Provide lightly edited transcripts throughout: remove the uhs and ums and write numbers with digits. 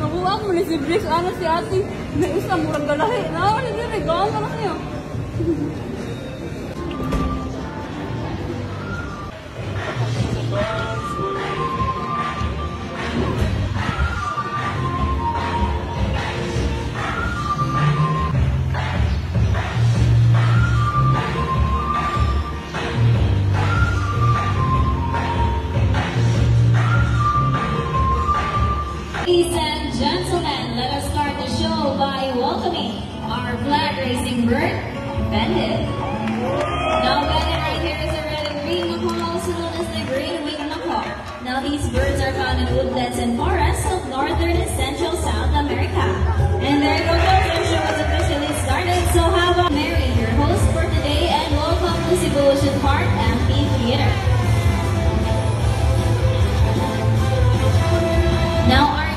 Nakuha ko ni si Brick, ano si ate, may isa murang galahi. Nawa na din, gawin ka na niya. Ladies and gentlemen, let us start the show by welcoming our flag racing bird, Bandit. Now Bandit right here is a red and green macaw, also known as the green-winged macaw. Now these birds are found in woodlands and forests of northern and central South America. And there you go, folks, our show is officially started. So how about Mary, your host for today, and welcome to Cebu Ocean Park Amphitheater. Now our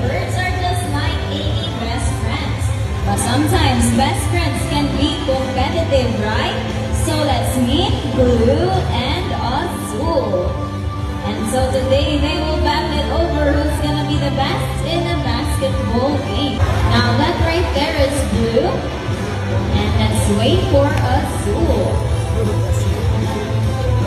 birds are just like any best friends. But sometimes best friends can be competitive, right? So let's meet Blue and Azul. And so today they will battle it over who's gonna be the best in the basketball game. Now that right there is Blue. And let's wait for Azul.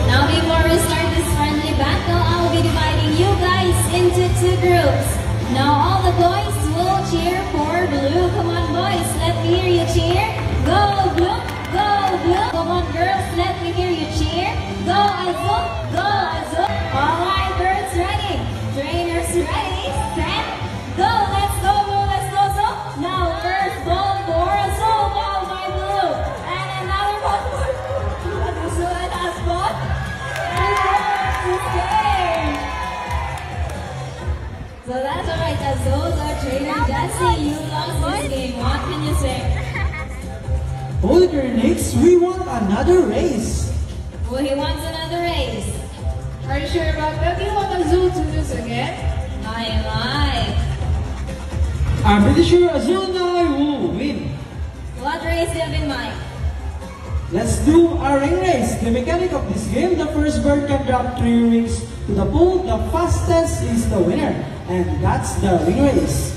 Now before we start this friendly battle, I'll be dividing you guys into two groups. Now all the boys will cheer for Blue. Come on boys, let me hear you cheer. Go Blue, go Blue. Come on girls, let me hear you cheer. Go Azul, go Azul. Alright, birds ready, trainers ready, set, go. Let's go Blue, let's go Azul. Now first ball for Azul, ball by Blue. And another ball for Azul and Azul. And this game. So that's alright, Azul, our trainer Jesse, you lost this game. What can you say? Hold your necks, we want another race. Well, he wants another race. Are you sure about that? Do you want Azul to lose again? I I'm pretty sure Azul now will win. What race do you have in mind? Let's do a ring race. The mechanic of this game, the first bird can drop 3 rings to the pool. The fastest is the winner. And that's the ring race.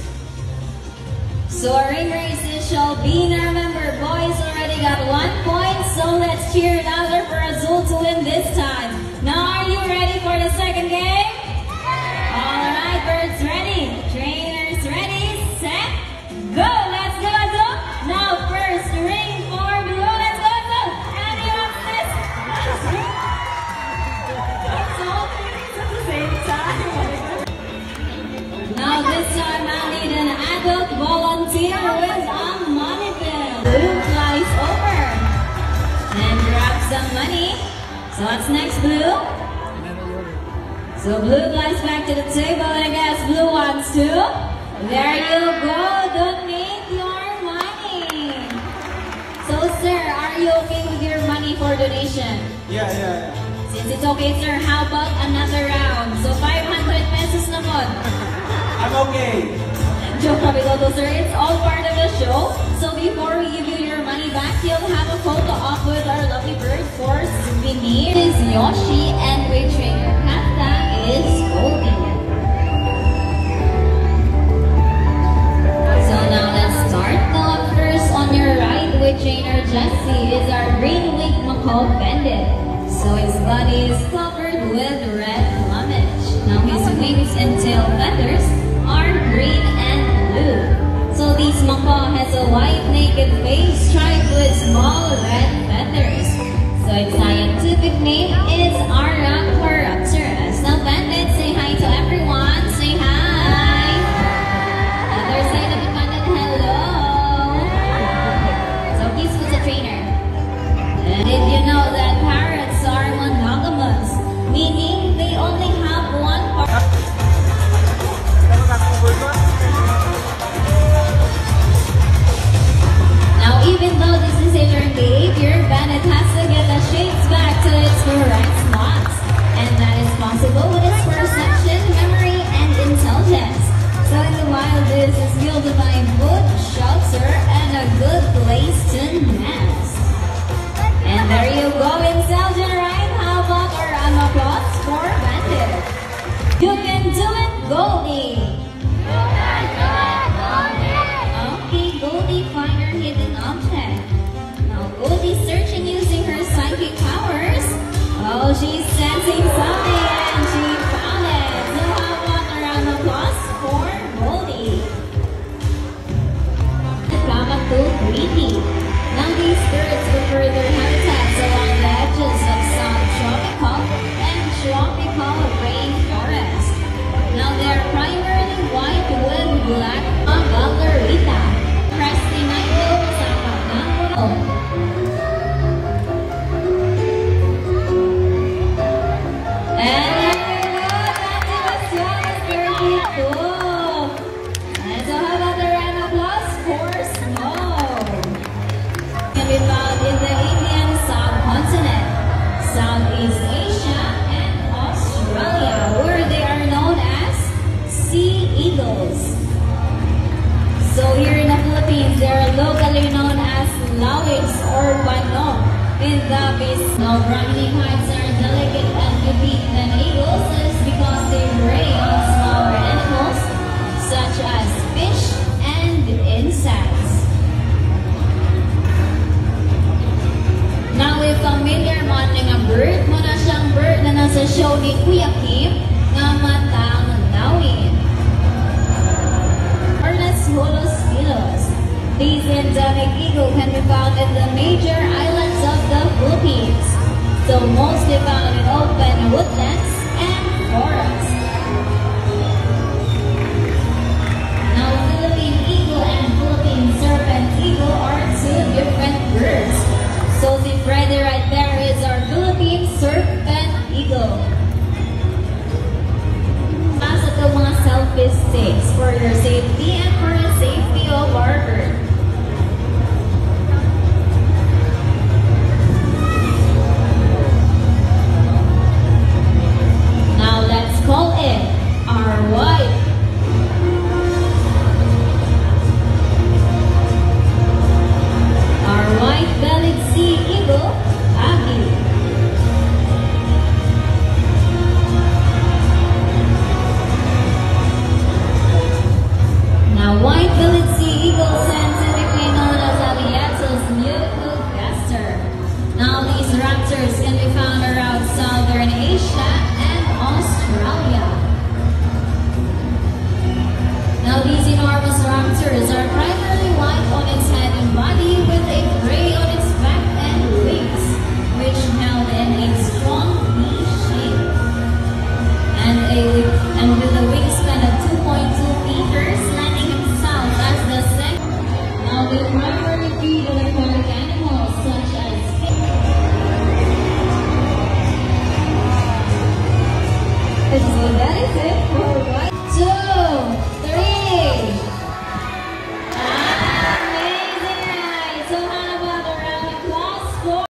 So our ring races shall be. Now remember, boys already got 1 point, so let's cheer louder for Azul to win this time. Now are you ready for the second game? Alright, birds ready, trainers ready, set, go! Let's go Azul! Now first ring for Blue, let's go Azul! And he wants this! It's all 3 rings at the same time. Now this time I'll need an adult volunteer with a money bill. Blue flies over and grabs some money. So what's next, Blue? So Blue flies back to the table and I guess Blue wants to. There you go, donate your money. So sir, are you okay with your money for donation? Yeah. Since it's okay, sir, how about another round? So 500 pesos naman. I'm okay. Joke Kabiloto, sir, it's all part of the show. So before we give you your money back, you'll have a photo op with our lovely bird for souvenir. This is Yoshi and weight trainer Kata is holding it. So now let's start. Now up first on your right, weight trainer Jessie is our green-winged macaw Bandit. So his body is covered with red plumage. Now his wings and tail feathers are green and blue. So this macaw has a white naked face striped with small red feathers. So its scientific name is Archaeopteryx. Now bandits, say hi to everyone. Say hi. Other side of the bandit, hello. So he's the trainer. And did you know that parrots are monogamous? Meaning they only have one partner. Now even though this is a learned behavior, bandit has to get the shapes back to its correct spots. And that is possible with its perception, memory, and intelligence. So in the wild, this is built by food, shelter, and a good place to nest. And there you go, intelligent, right? How about a round of applause for bandit? You can do it, Goldie! Okay, Goldie, find her hidden object. Now Goldie's searching using her psychic powers. Oh, she's sensing something and she found it. So how about a round of applause for Goldie? The Kakato greedy. Now these birds prefer their habitats along the edges of some tropical and tropical rainforest. Now they are primarily white with black Galarita. Cresty Nightingale kasama ng puno. And there you go, that was very cool. And so how about the round of applause for Snow? Can be found in the Indian subcontinent, Southeast Asia, and Australia, where they are known as sea eagles. So here in the Philippines, they are locally known as lawis or banong. In the base, now Brahmini kites are delicate and unique than eagles is because they prey on smaller animals such as fish and insects. Now if familiar man ng bird, muna siyang bird na nasa show ni Kuya Kim nga matang lawin. Holospilos. These endemic eagle can be found in the major islands of the Philippines. So mostly found in open woodlands